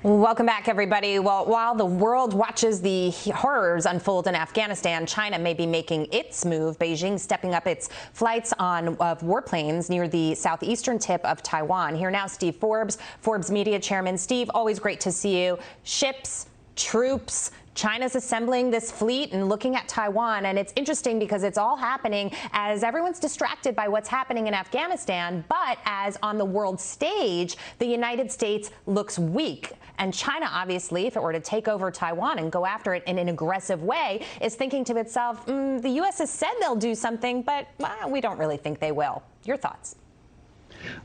Welcome back, everybody. Well, while the world watches the horrors unfold in Afghanistan, China may be making its move. Beijing stepping up its flights of warplanes near the southeastern tip of Taiwan. Here now, Steve Forbes, Forbes Media chairman. Steve, always great to see you. Ships, troops, China's assembling this fleet and looking at Taiwan. And it's interesting because it's all happening as everyone's distracted by what's happening in Afghanistan. But as on the world stage, the United States looks weak. And China, obviously, if it were to take over Taiwan and go after it in an aggressive way, is thinking to itself, the U.S. has said they'll do something, but we don't really think they will. Your thoughts?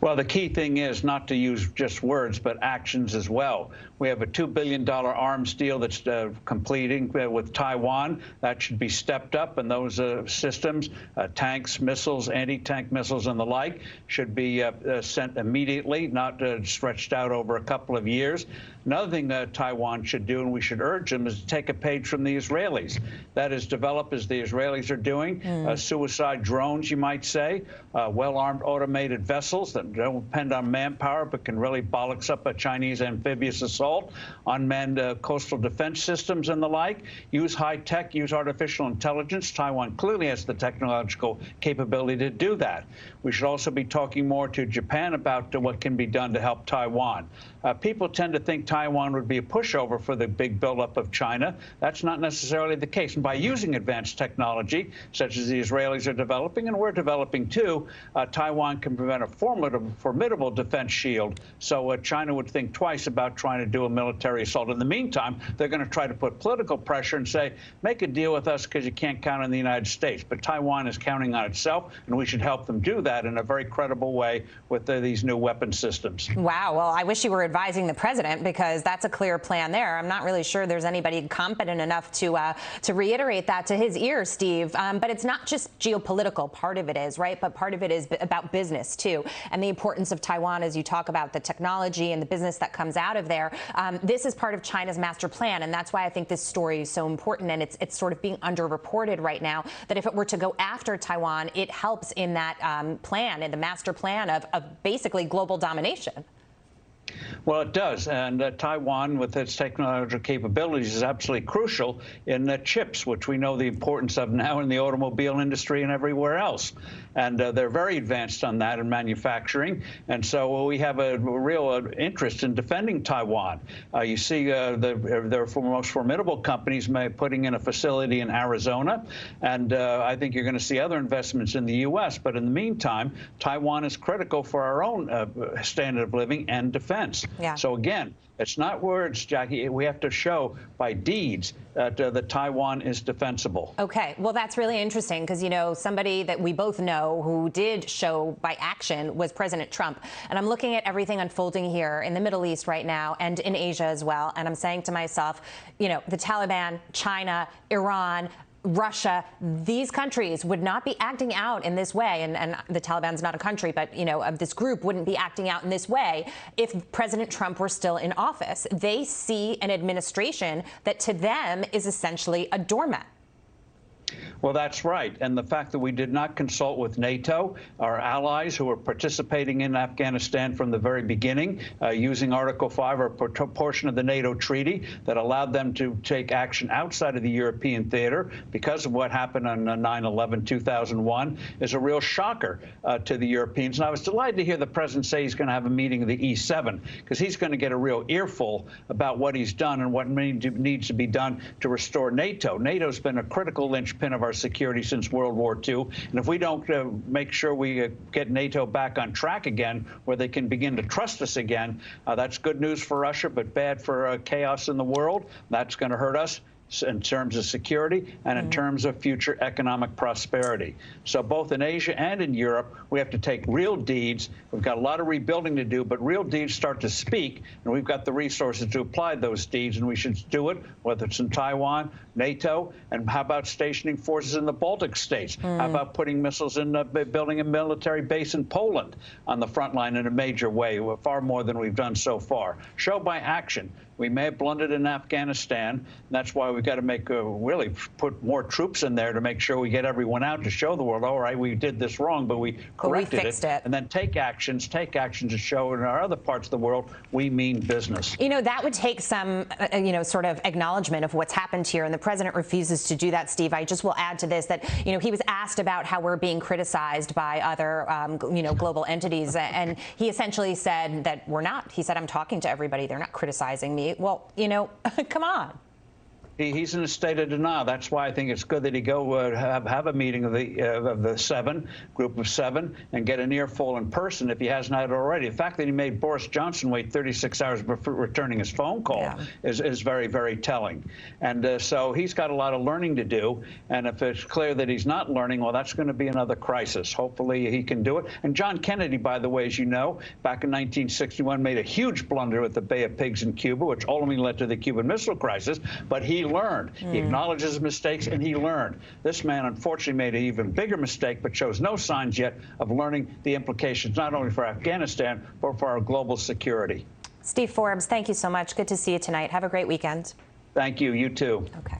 Well, the key thing is not to use just words, but actions as well. We have a $2 billion arms deal that's completing with Taiwan. That should be stepped up, and those systems, tanks, missiles, anti-tank missiles, and the like, should be sent immediately, not stretched out over a couple of years. Another thing that Taiwan should do, and we should urge them, is to take a page from the Israelis. That is, develop, as the Israelis are doing, suicide drones, you might say, well-armed automated vessels that don't depend on manpower but can really bollocks up a Chinese amphibious assault, unmanned coastal defense systems and the like. Use high tech, use artificial intelligence. Taiwan clearly has the technological capability to do that. We should also be talking more to Japan about what can be done to help Taiwan. People tend to think Taiwan would be a pushover for the big buildup of China. That's not necessarily the case. And by using advanced technology, such as the Israelis are developing, and we're developing too, Taiwan can prevent a formidable defense shield. So China would think twice about trying to do a military assault. In the meantime, they're going to try to put political pressure and say, make a deal with us because you can't count on the United States. But Taiwan is counting on itself, and we should help them do that in a very credible way with these new weapon systems. Wow. Well, I wish you were advising the president, because that's a clear plan there. I'm not really sure there's anybody competent enough to reiterate that to his ears, Steve. But it's not just geopolitical. Part of it is, right? But part of it is about business, too, and the importance of Taiwan as you talk about the technology and the business that comes out of there. This is part of China's master plan, and that's why I think this story is so important, and it's sort of being underreported right now, that if it were to go after Taiwan, it helps in that plan, in the master plan of basically global domination. Well, it does. And Taiwan, with its technological capabilities, is absolutely crucial in chips, which we know the importance of now in the automobile industry and everywhere else. And they're very advanced on that in manufacturing. And so we have a real interest in defending Taiwan. You see their most formidable companies putting in a facility in Arizona. And I think you're going to see other investments in the U.S. But in the meantime, Taiwan is critical for our own standard of living and defense. Yeah. So again, it's not words, Jackie. We have to show by deeds that Taiwan is defensible. Okay. Well, that's really interesting because, you know, somebody that we both know who did show by action was President Trump. And I'm looking at everything unfolding here in the Middle East right now and in Asia as well. And I'm saying to myself, you know, the Taliban, China, Iran, Russia, these countries would not be acting out in this way, and the Taliban's not a country, but, you know, this group wouldn't be acting out in this way if President Trump were still in office. They see an administration that to them is essentially a doormat. Well, that's right. And the fact that we did not consult with NATO, our allies who are participating in Afghanistan from the very beginning, using Article 5 or a portion of the NATO treaty that allowed them to take action outside of the European theater because of what happened on 9/11/2001, is a real shocker to the Europeans. And I was delighted to hear the president say he's going to have a meeting of the E7, because he's going to get a real earful about what he's done and what needs to be done to restore NATO. NATO's been a critical linchpin of our security since World War II. And if we don't make sure we get NATO back on track again, where they can begin to trust us again, that's good news for Russia, but bad for chaos in the world. That's going to hurt us in terms of security and in terms of future economic prosperity. So both in Asia and in Europe, we have to take real deeds. We've got a lot of rebuilding to do, but real deeds start to speak, and we've got the resources to apply those deeds, and we should do it, whether it's in Taiwan, NATO, and how about stationing forces in the Baltic states? How about putting missiles in, building a military base in Poland on the front line in a major way, far more than we've done so far? Show by action. We may have blundered in Afghanistan. And that's why we've got to really put more troops in there to make sure we get everyone out to show the world, all right, we did this wrong, but we corrected it. And then take actions to show in our other parts of the world we mean business. You know, that would take some, sort of acknowledgement of what's happened here, and the president refuses to do that, Steve. I just will add to this that, he was asked about how we're being criticized by other, global entities, and he essentially said that we're not. He said, I'm talking to everybody. They're not criticizing me. Well, come on. He's in a state of denial. That's why I think it's good that he go have a meeting of the group of seven, and get an earful in person if he hasn't had it already. The fact that he made Boris Johnson wait 36 hours before returning his phone call is very, very telling. And so he's got a lot of learning to do. And if it's clear that he's not learning, well, that's going to be another crisis. Hopefully he can do it. And John Kennedy, by the way, as you know, back in 1961, made a huge blunder with the Bay of Pigs in Cuba, which ultimately led to the Cuban Missile Crisis. But he learned. He acknowledges his mistakes, and he learned. This man, unfortunately, made an even bigger mistake, but shows no signs yet of learning the implications, not only for Afghanistan, but for our global security. Steve Forbes, thank you so much. Good to see you tonight. Have a great weekend. Thank you. You too. Okay.